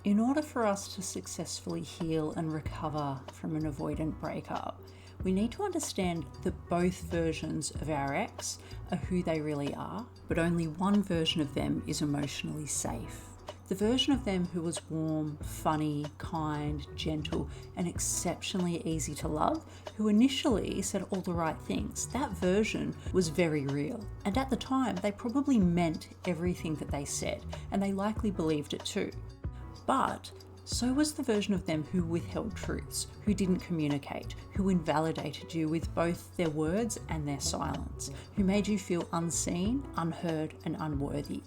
In order for us to successfully heal and recover from an avoidant breakup, we need to understand that both versions of our ex are who they really are, but only one version of them is emotionally safe. The version of them who was warm, funny, kind, gentle, and exceptionally easy to love, who initially said all the right things, that version was very real. And at the time, they probably meant everything that they said, and they likely believed it too. But so was the version of them who withheld truths, who didn't communicate, who invalidated you with both their words and their silence, who made you feel unseen, unheard, and unworthy.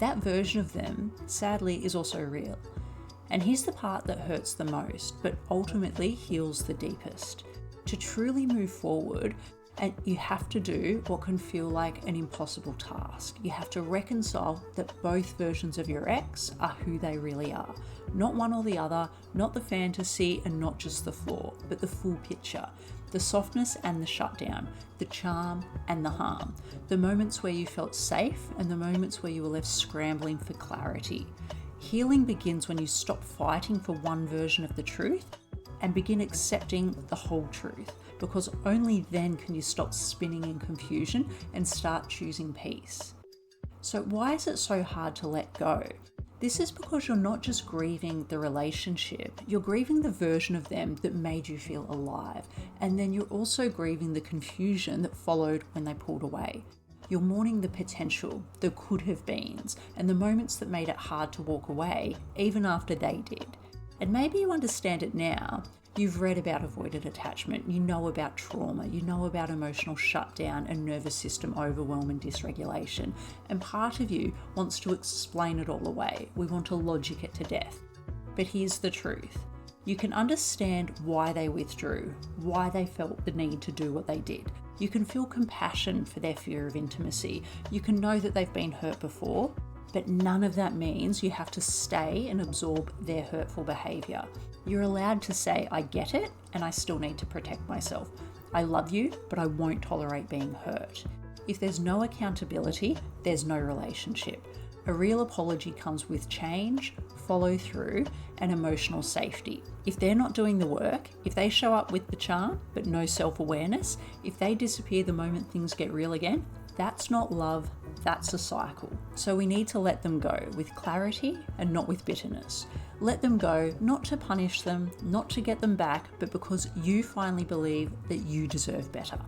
That version of them, sadly, is also real. And here's the part that hurts the most, but ultimately heals the deepest. To truly move forward, and you have to do what can feel like an impossible task. You have to reconcile that both versions of your ex are who they really are. Not one or the other, not the fantasy and not just the flaw, but the full picture. The softness and the shutdown, the charm and the harm. The moments where you felt safe and the moments where you were left scrambling for clarity. Healing begins when you stop fighting for one version of the truth and begin accepting the whole truth, because only then can you stop spinning in confusion and start choosing peace. So why is it so hard to let go? This is because you're not just grieving the relationship, you're grieving the version of them that made you feel alive, and then you're also grieving the confusion that followed when they pulled away. You're mourning the potential, the could have beens, and the moments that made it hard to walk away, even after they did. And maybe you understand it now. You've read about avoided attachment, you know about trauma, you know about emotional shutdown and nervous system overwhelm and dysregulation. And part of you wants to explain it all away. We want to logic it to death. But here's the truth. You can understand why they withdrew, why they felt the need to do what they did. You can feel compassion for their fear of intimacy. You can know that they've been hurt before. But none of that means you have to stay and absorb their hurtful behaviour. You're allowed to say, I get it, and I still need to protect myself. I love you, but I won't tolerate being hurt. If there's no accountability, there's no relationship. A real apology comes with change, follow through, and emotional safety. If they're not doing the work, if they show up with the charm, but no self-awareness, if they disappear the moment things get real again, that's not love, that's a cycle. So we need to let them go with clarity and not with bitterness. Let them go, not to punish them, not to get them back, but because you finally believe that you deserve better.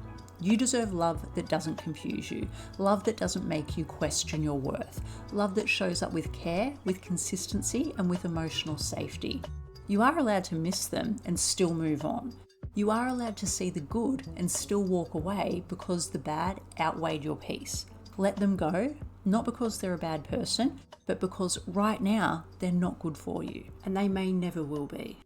You deserve love that doesn't confuse you, love that doesn't make you question your worth, love that shows up with care, with consistency, and with emotional safety. You are allowed to miss them and still move on. You are allowed to see the good and still walk away because the bad outweighed your peace. Let them go, not because they're a bad person, but because right now they're not good for you, and they may never will be.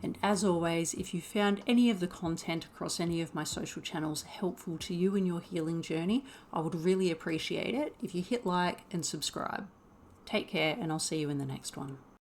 And as always, if you found any of the content across any of my social channels helpful to you in your healing journey, I would really appreciate it if you hit like and subscribe. Take care, and I'll see you in the next one.